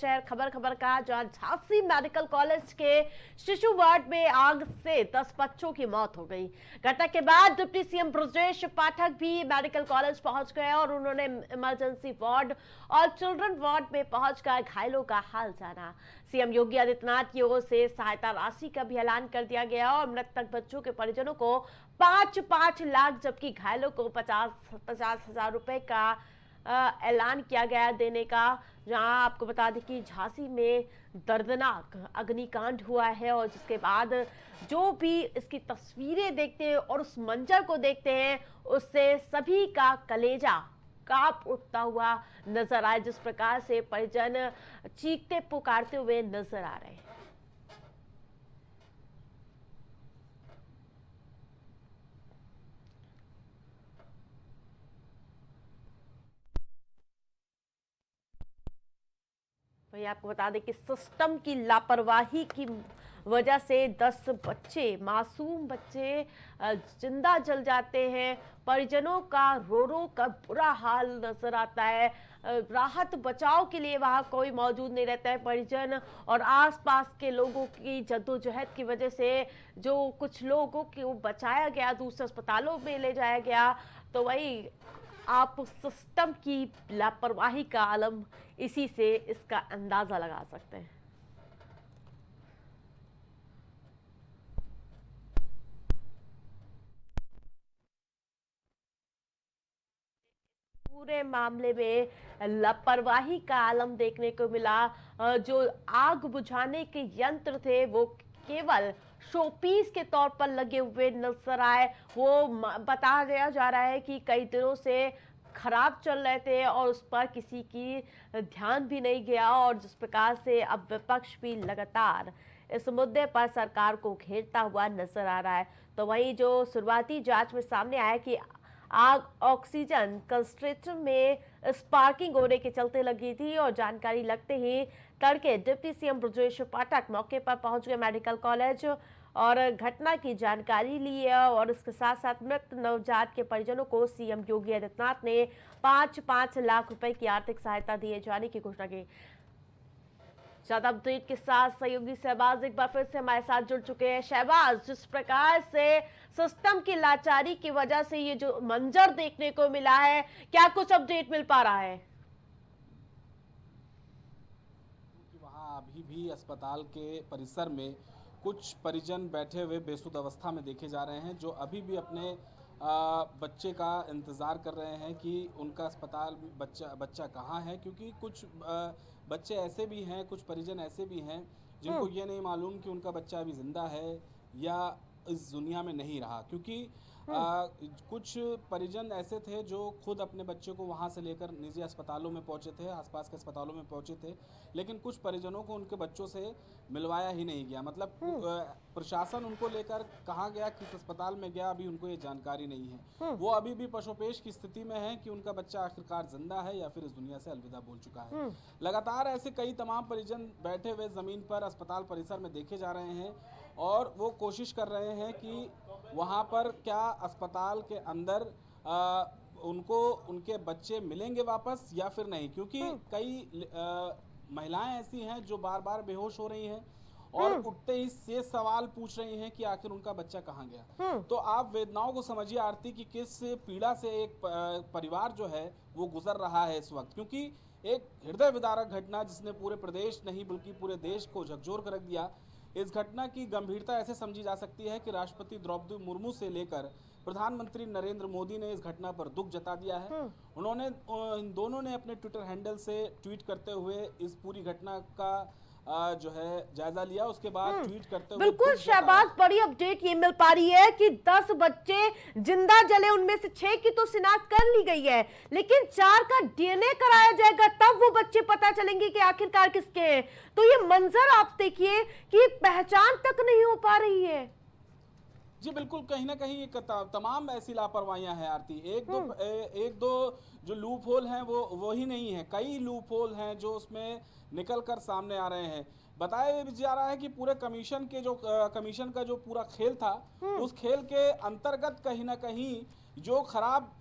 शहर खबर का, जहां झांसी मेडिकल कॉलेज के शिशु वार्ड में आग से 10 बच्चों की मौत हो गई। घटना के बाद डिप्टी सीएम ब्रजेश पाठक भी मेडिकल कॉलेज पहुंच गए और उन्होंने इमरजेंसी वार्ड और चिल्ड्रन वार्ड में पहुंचकर घायलों का हाल जाना। सीएम योगी आदित्यनाथ की ओर से सहायता राशि का भी ऐलान कर दिया गया और मृतक बच्चों के परिजनों को 5-5 लाख जबकि घायलों को 50-50 हजार रुपए का ऐलान किया गया देने का। जहां आपको बता दें कि झांसी में दर्दनाक अग्निकांड हुआ है और जिसके बाद जो भी इसकी तस्वीरें देखते हैं और उस मंजर को देखते हैं उससे सभी का कलेजा कांप उठता हुआ नजर आए। जिस प्रकार से परिजन चीखते पुकारते हुए नजर आ रहे हैं। वही आपको बता दें कि सिस्टम की लापरवाही की वजह से 10 बच्चे, मासूम बच्चे जिंदा जल जाते हैं। परिजनों का रो रो कर बुरा हाल नजर आता है। राहत बचाव के लिए वहां कोई मौजूद नहीं रहता है। परिजन और आसपास के लोगों की जद्दोजहद की वजह से जो कुछ लोगों को बचाया गया, दूसरे अस्पतालों में ले जाया गया। तो वही आप सिस्टम की लापरवाही का आलम इसी से इसका अंदाजा लगा सकते हैं। पूरे मामले में लापरवाही का आलम देखने को मिला। जो आग बुझाने के यंत्र थे वो केवल शोपीस के तौर पर लगे हुए नजर आए। वो बता दिया जा रहा है कि कई दिनों से खराब चल रहे थे और उस पर किसी की ध्यान भी नहीं गया। और जिस प्रकार से अब विपक्ष भी लगातार इस मुद्दे पर सरकार को घेरता हुआ नजर आ रहा है। तो वही जो शुरुआती जांच में सामने आया कि आग ऑक्सीजन कंसंट्रेटर में स्पार्किंग होने के चलते लगी थी और जानकारी लगते ही तड़के डिप्टी सीएम ब्रजेश पाठक मौके पर पहुंच गए मेडिकल कॉलेज और घटना की जानकारी ली है। और इसके साथ साथ मृत नवजात के परिजनों को सीएम योगी आदित्यनाथ ने 5-5 लाख रुपए की आर्थिक सहायता दिए जाने की घोषणा की। ज्यादा अपडेट के साथ सहयोगी शहबाज एक बार फिर से हमारे साथ जुड़ चुके हैं। शहबाज, जिस प्रकार से सिस्टम की लाचारी की वजह से ये जो मंजर देखने को मिला है, क्या कुछ अपडेट मिल पा रहा है? वहाँ अभी भी अस्पताल के परिसर में कुछ परिजन बैठे हुए बेसुध अवस्था में देखे जा रहे हैं, जो अभी भी अपने बच्चे का इंतज़ार कर रहे हैं कि उनका अस्पताल बच्चा कहाँ है। क्योंकि कुछ बच्चे ऐसे भी हैं, कुछ परिजन ऐसे भी हैं जिनको ये नहीं मालूम कि उनका बच्चा अभी ज़िंदा है या इस दुनिया में नहीं रहा। क्योंकि कुछ परिजन ऐसे थे जो खुद अपने बच्चे को वहाँ से लेकर निजी अस्पतालों में पहुँचे थे, आसपास के अस्पतालों में पहुँचे थे, लेकिन कुछ परिजनों को उनके बच्चों से मिलवाया ही नहीं गया। मतलब प्रशासन उनको लेकर कहाँ गया, किस अस्पताल में गया, अभी उनको ये जानकारी नहीं है। वो अभी भी पशोपेश की स्थिति में है कि उनका बच्चा आखिरकार जिंदा है या फिर इस दुनिया से अलविदा बोल चुका है। लगातार ऐसे कई तमाम परिजन बैठे हुए जमीन पर अस्पताल परिसर में देखे जा रहे हैं और वो कोशिश कर रहे हैं कि वहाँ पर क्या अस्पताल के अंदर उनको उनके बच्चे मिलेंगे वापस या फिर नहीं। क्योंकि कई महिलाएं ऐसी हैं जो बार बार बेहोश हो रही हैं और उठते ही से सवाल पूछ रही हैं कि आखिर उनका बच्चा कहाँ गया। तो आप वेदनाओं को समझिए आरती कि किस पीड़ा से एक परिवार जो है वो गुजर रहा है इस वक्त। क्योंकि एक हृदय विदारक घटना जिसने पूरे प्रदेश नहीं बल्कि पूरे देश को झकझोर कर रख दिया। इस घटना की गंभीरता ऐसे समझी जा सकती है कि राष्ट्रपति द्रौपदी मुर्मू से लेकर प्रधानमंत्री नरेंद्र मोदी ने इस घटना पर दुख जता दिया है। उन्होंने इन दोनों ने अपने ट्विटर हैंडल से ट्वीट करते हुए इस पूरी घटना का जो है जायजा लिया। उसके बाद ट्वीट करते हुए बिल्कुल शहबाज, बड़ी अपडेट ये मिल पा रही है कि 10 बच्चे जिंदा जले, उनमें से 6 की तो शिनाख्त कर ली गई है, लेकिन 4 का डीएनए कराया जाएगा, तब वो बच्चे पता चलेंगे कि आखिरकार किसके हैं। तो ये मंजर आप देखिए कि पहचान तक नहीं हो पा रही है। जी बिल्कुल, कहीं ना कहीं तमाम ऐसी लापरवाहियां हैं आरती। एक दो जो लूप होल हैं वो ही नहीं है, कई लूप होल हैं जो उसमें निकल कर सामने आ रहे हैं। बताया जा रहा है कि पूरे कमीशन का जो पूरा खेल था, उस खेल के अंतर्गत कहीं ना कहीं जो खराब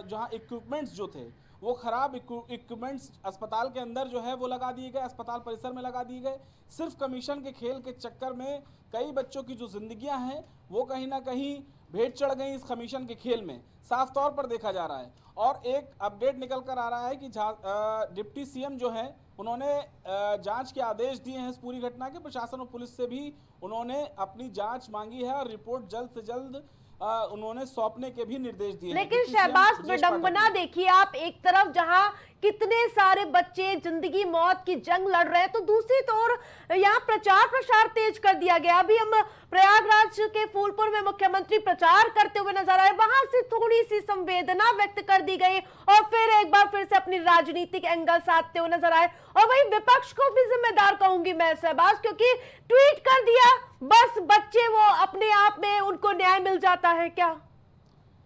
जहां इक्विपमेंट्स जो थे वो खराब इक्विपमेंट्स अस्पताल के अंदर जो है वो लगा दिए गए, अस्पताल परिसर में लगा दिए गए। सिर्फ कमीशन के खेल के चक्कर में कई बच्चों की जो जिंदगियां हैं वो कहीं ना कहीं भेंट चढ़ गई इस कमीशन के खेल में, साफ तौर पर देखा जा रहा है। और एक अपडेट निकल कर आ रहा है कि डिप्टी सीएम जो है उन्होंने जांच के आदेश दिए हैं इस पूरी घटना के। प्रशासन और पुलिस से भी उन्होंने अपनी जांच मांगी है और रिपोर्ट जल्द से जल्द उन्होंने सौंपने के भी निर्देश दिए हैं। लेकिन शहबाज, विडंबना देखिए आप, एक तरफ जहां कितने सारे बच्चे जिंदगी मौत की जंग लड़ रहे हैं, तो दूसरी तरफ यहाँ प्रचार प्रसार तेज कर दिया गया। अभी हम प्रयागराज के फूलपुर में मुख्यमंत्री प्रचार करते हुए नजर आए, वहां से थोड़ी सी संवेदना व्यक्त कर दी गई और फिर एक बार फिर से अपनी राजनीतिक एंगल साधते हुए नजर आए। और वही विपक्ष को भी जिम्मेदार कहूंगी मैं शहबाज, क्योंकि ट्वीट कर दिया, बस बच्चे वो अपने आप में उनको न्याय मिल जाता है क्या?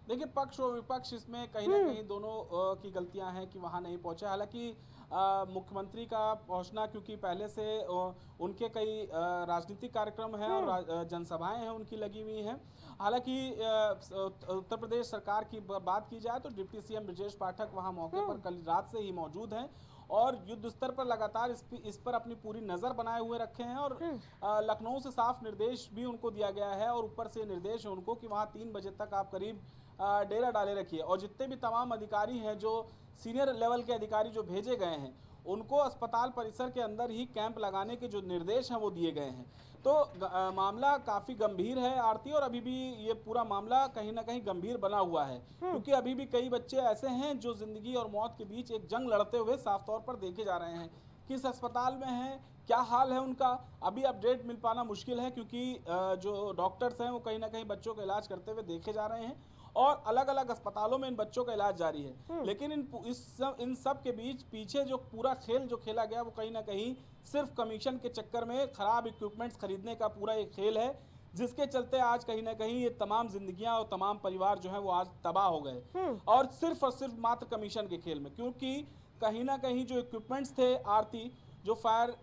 देखिए, पक्ष और विपक्ष इसमें कहीं ना कहीं दोनों की गलतियां हैं कि वहां नहीं पहुंचे। हालांकि मुख्यमंत्री का पहुंचना, क्योंकि पहले से उनके कई राजनीतिक कार्यक्रम हैं और जनसभाएं हैं उनकी लगी हुई हैं। हालांकि उत्तर प्रदेश सरकार की बात की जाए तो डिप्टी सीएम ब्रजेश पाठक वहां मौके पर कल रात से ही मौजूद हैं और युद्ध स्तर पर लगातार इस पर अपनी पूरी नजर बनाए हुए रखे हैं। और लखनऊ से साफ निर्देश भी उनको दिया गया है और ऊपर से निर्देश है उनको कि वहां 3 बजे तक आप करीब डेरा डाले रखिए। और जितने भी तमाम अधिकारी हैं, जो सीनियर लेवल के अधिकारी जो भेजे गए हैं, उनको अस्पताल परिसर के अंदर ही कैंप लगाने के जो निर्देश हैं वो दिए गए हैं। तो मामला काफ़ी गंभीर है आरती, और अभी भी ये पूरा मामला कहीं ना कहीं गंभीर बना हुआ है, क्योंकि अभी भी कई बच्चे ऐसे हैं जो जिंदगी और मौत के बीच एक जंग लड़ते हुए साफ तौर पर देखे जा रहे हैं। किस अस्पताल में हैं, क्या हाल है उनका, अभी अपडेट मिल पाना मुश्किल है, क्योंकि जो डॉक्टर्स हैं वो कहीं ना कहीं बच्चों का इलाज करते हुए देखे जा रहे हैं और अलग अलग अस्पतालों में इन बच्चों का इलाज जारी है। लेकिन इन सब के बीच पीछे जो पूरा खेल जो खेला गया वो कहीं ना कहीं सिर्फ कमीशन के चक्कर में खराब इक्विपमेंट्स खरीदने का पूरा एक खेल है, जिसके चलते आज कहीं ना कहीं ये तमाम जिंदगियां और तमाम परिवार जो है वो आज तबाह हो गए और सिर्फ मात्र कमीशन के खेल में। क्योंकि कहीं ना कहीं जो इक्विपमेंट्स थे आरती, जो फायर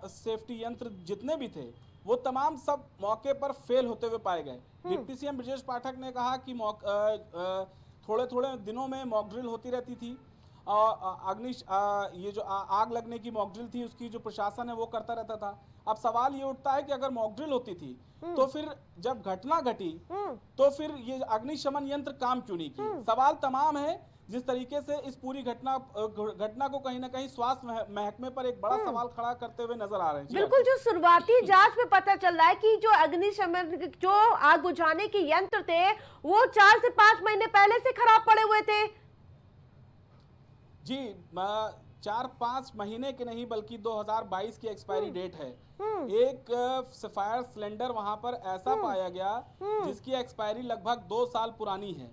सेफ्टी यंत्र जितने भी थे, वो तमाम सब मौके पर फेल होते हुए पाए गए। डिप्टी सीएम ब्रजेश पाठक ने कहा कि थोड़े थोड़े दिनों में मॉक ड्रिल होती रहती थी। ये जो आग लगने की मॉक ड्रिल थी उसकी जो प्रशासन है वो करता रहता था। अब सवाल ये उठता है कि अगर मॉक ड्रिल होती थी तो फिर जब घटना घटी तो फिर ये अग्निशमन यंत्र काम क्यों नहीं किए? सवाल तमाम है। जिस तरीके से इस पूरी घटना को कहीं ना कहीं स्वास्थ्य महकमे पर एक बड़ा सवाल खड़ा करते हुए नजर आ रहे हैं। बिल्कुल, जो शुरुआती जांच में पता चल रहा है कि जो अग्निशमन जो आग बुझाने के यंत्र थे वो 4 से 5 महीने पहले से खराब पड़े हुए थे। जी, 4-5 महीने के नहीं बल्कि 2022 की एक्सपायरी डेट है। एक फायर सिलेंडर वहां पर ऐसा पाया गया जिसकी एक्सपायरी लगभग 2 साल पुरानी है।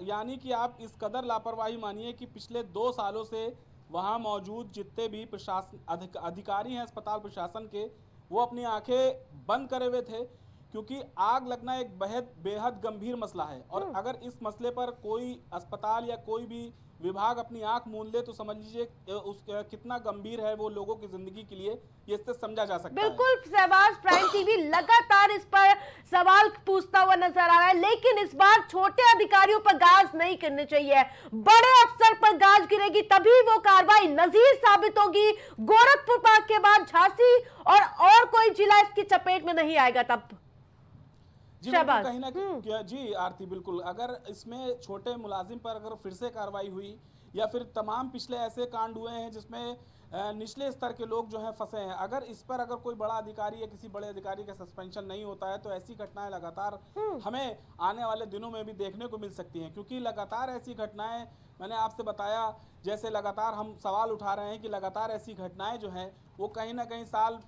यानी कि आप इस कदर लापरवाही मानिए कि पिछले 2 सालों से वहां मौजूद जितने भी प्रशासन अधिकारी हैं अस्पताल प्रशासन के, वो अपनी आंखें बंद करे हुए थे, क्योंकि आग लगना एक बेहद गंभीर मसला है। और अगर इस मसले पर कोई अस्पताल या कोई भी विभाग अपनी आंख मूंद ले तो समझ लीजिए उस कितना गंभीर है वो लोगों की जिंदगी के लिए, ये इससे समझा जा सकता है। बिल्कुल शहबाज, प्राइम टीवी लगातार इस पर सवाल पूछता हुआ नजर आ रहा है, लेकिन इस बार छोटे अधिकारियों पर गाज नहीं करनी चाहिए, बड़े अफसर पर गाज गिरेगी तभी वो कार्रवाई नजीर साबित होगी। गोरखपुर के बाद झांसी और कोई जिला इसकी चपेट में नहीं आएगा तब। जी कहीं ना कहीं जी आरती, बिल्कुल अगर इसमें छोटे मुलाजिम पर अगर फिर से कार्रवाई हुई या फिर तमाम पिछले ऐसे कांड हुए हैं जिसमें निचले स्तर के लोग जो हैं फंसे हैं, अगर इस पर अगर कोई बड़ा अधिकारी या किसी बड़े अधिकारी का सस्पेंशन नहीं होता है तो ऐसी घटनाएं लगातार हमें आने वाले दिनों में भी देखने को मिल सकती हैं। क्योंकि लगातार ऐसी घटनाएं, मैंने आपसे बताया जैसे लगातार हम सवाल उठा रहे हैं कि लगातार ऐसी घटनाएं जो हैं वो कहीं ना कहीं साल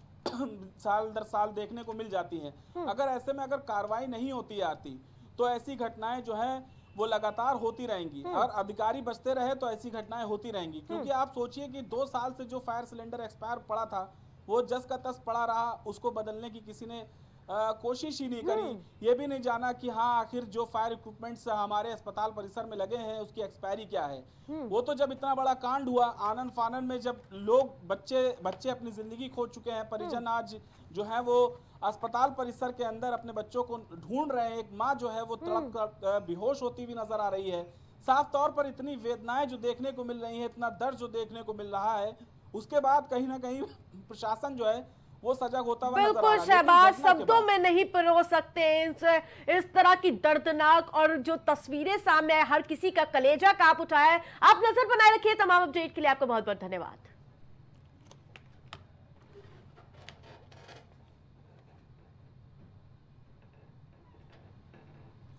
दर साल देखने को मिल जाती हैं। अगर ऐसे में अगर कार्रवाई नहीं होती आती तो ऐसी घटनाएं जो है वो लगातार होती रहेंगी और अधिकारी बचते रहे तो ऐसी घटनाएं होती रहेंगी। क्योंकि आप सोचिए कि 2 साल से जो फायर सिलेंडर एक्सपायर पड़ा था वो जस का तस पड़ा रहा, उसको बदलने की किसी ने कोशिश ही नहीं करी। ये भी नहीं जाना कि हाँ आखिर जो फायर इक्विपमेंट्स हमारे अस्पताल परिसर में लगे हैं उसकी एक्सपायरी क्या है। वो तो जब इतना बड़ा कांड हुआ, आनन फानन में जब लोग बच्चे अपनी जिंदगी खो चुके हैं, परिजन आज जो है वो अस्पताल परिसर के अंदर अपने बच्चों को ढूंढ रहे हैं। एक माँ जो है वो तड़प कर बेहोश होती हुई नजर आ रही है। साफ तौर पर इतनी वेदनाएं जो देखने को मिल रही हैं, इतना दर्द जो देखने को मिल रहा है, उसके बाद कहीं ना कहीं प्रशासन जो है वो सजग होता हुआ नजर आ रहा बिल्कुल है। शहबाज, लेकिन घटना के शब्दों बाद में नहीं पिरो सकते इस तरह की दर्दनाक और जो तस्वीरें सामने आए, हर किसी का कलेजा कांप उठा है। आप नजर बनाए रखिए। तमाम अपडेट के लिए आपको बहुत बहुत धन्यवाद।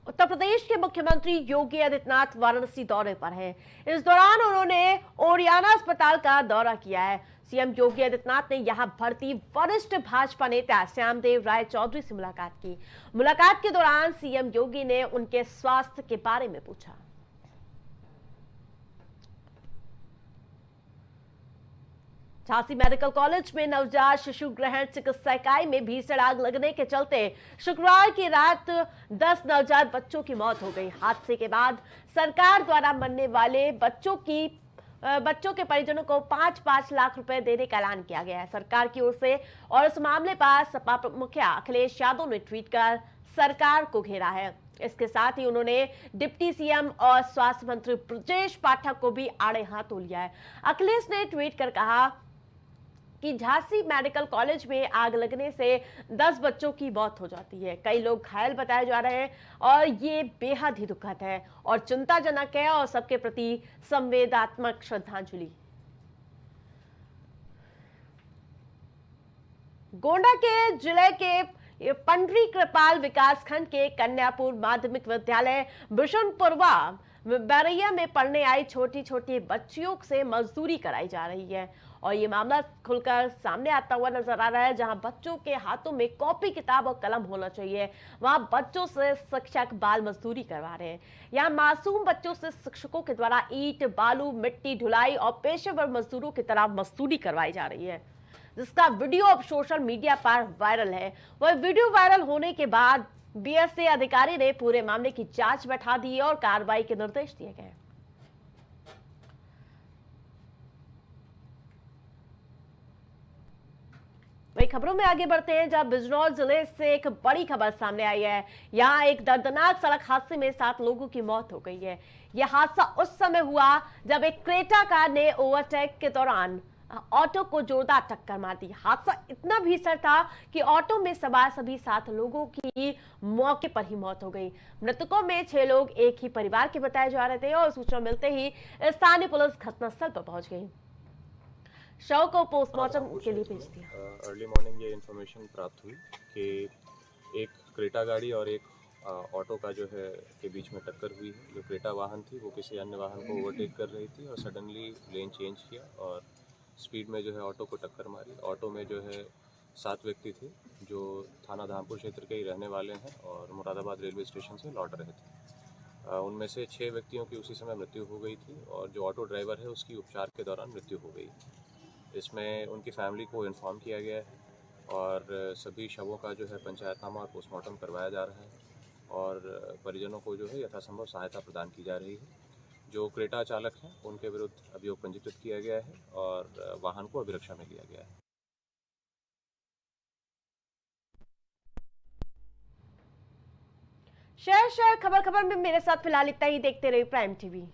उत्तर प्रदेश के मुख्यमंत्री योगी आदित्यनाथ वाराणसी दौरे पर हैं। इस दौरान उन्होंने ओरियाना अस्पताल का दौरा किया है। सीएम योगी आदित्यनाथ ने यहां भर्ती वरिष्ठ भाजपा नेता श्यामदेव राय चौधरी से मुलाकात की। मुलाकात के दौरान सीएम योगी ने उनके स्वास्थ्य के बारे में पूछा। झांसी मेडिकल कॉलेज में नवजात शिशु ग्रहण चिकित्सा इकाई में भीषण आग लगने के चलते शुक्रवार की रात 10 नवजात बच्चों की मौत हो गई। हादसे के बाद सरकार द्वारा मरने वाले बच्चों के परिजनों को 5-5 लाख रुपए देने का ऐलान किया गया है सरकार की ओर से। और इस मामले पर सपा मुखिया अखिलेश यादव ने ट्वीट कर सरकार को घेरा है। इसके साथ ही उन्होंने डिप्टी सीएम और स्वास्थ्य मंत्री ब्रजेश पाठक को भी आड़े हाथों लिया है। अखिलेश ने ट्वीट कर कहा कि झांसी मेडिकल कॉलेज में आग लगने से 10 बच्चों की मौत हो जाती है, कई लोग घायल बताए जा रहे हैं और ये बेहद ही दुखद है और चिंताजनक है और सबके प्रति संवेदनात्मक श्रद्धांजलि। गोंडा के जिले के पंडरी कृपाल विकासखंड के कन्यापुर माध्यमिक विद्यालय बिशनपुरवा बैरैया में पढ़ने आई छोटी छोटी बच्चियों से मजदूरी कराई जा रही है और ये मामला खुलकर सामने आता हुआ नजर आ रहा है। जहां बच्चों के हाथों में कॉपी किताब और कलम होना चाहिए, वहां बच्चों से शिक्षक बाल मजदूरी करवा रहे हैं। यहां मासूम बच्चों से शिक्षकों के द्वारा ईंट, बालू, मिट्टी ढुलाई और पेशेवर मजदूरों की तरह मजदूरी करवाई जा रही है, जिसका वीडियो अब सोशल मीडिया पर वायरल है। वह वीडियो वायरल होने के बाद बीएसए अधिकारी ने पूरे मामले की जांच बैठा दी और कार्रवाई के निर्देश दिए गए। वही खबरों में आगे बढ़ते हैं, जहां बिजनौर जिले से एक बड़ी खबर सामने आई है। यहां एक दर्दनाक सड़क हादसे में 7 लोगों की मौत हो गई है। यह हादसा उस समय हुआ जब एक क्रेटा कार ने ओवरटेक के दौरान ऑटो को जोरदार टक्कर मार दी। हादसा इतना भीषण था कि ऑटो में सवार सभी 7 लोगों की मौके पर ही मौत हो गई। मृतकों में 6 लोग एक ही परिवार के बताए जा रहे थे और सूचना मिलते ही स्थानीय पुलिस घटनास्थल पर पहुंच गई। शव को पोस्टमार्टम के लिए भेज दिया। अर्ली मॉर्निंग ये इन्फॉर्मेशन प्राप्त हुई कि एक क्रेटा गाड़ी और एक ऑटो का जो है के बीच में टक्कर हुई है। जो क्रेटा वाहन थी वो किसी अन्य वाहन को ओवरटेक कर रही थी और सडनली लेन चेंज किया और स्पीड में जो है ऑटो को टक्कर मारी। ऑटो में जो है 7 व्यक्ति थे जो थाना धामपुर क्षेत्र के ही रहने वाले हैं और मुरादाबाद रेलवे स्टेशन से लौट रहे थे। उनमें से 6 व्यक्तियों की उसी समय मृत्यु हो गई थी और जो ऑटो ड्राइवर है उसकी उपचार के दौरान मृत्यु हो गई। इसमें उनकी फैमिली को इन्फॉर्म किया गया है और सभी शवों का जो है पंचायतनामा और पोस्टमार्टम करवाया जा रहा है और परिजनों को जो है यथासंभव सहायता प्रदान की जा रही है। जो क्रेटा चालक हैं उनके विरुद्ध अभियोग पंजीकृत किया गया है और वाहन को अभिरक्षा में लिया गया है। शहर खबर में मेरे साथ फिलहाल इतना ही। देखते रहिए प्राइम टीवी।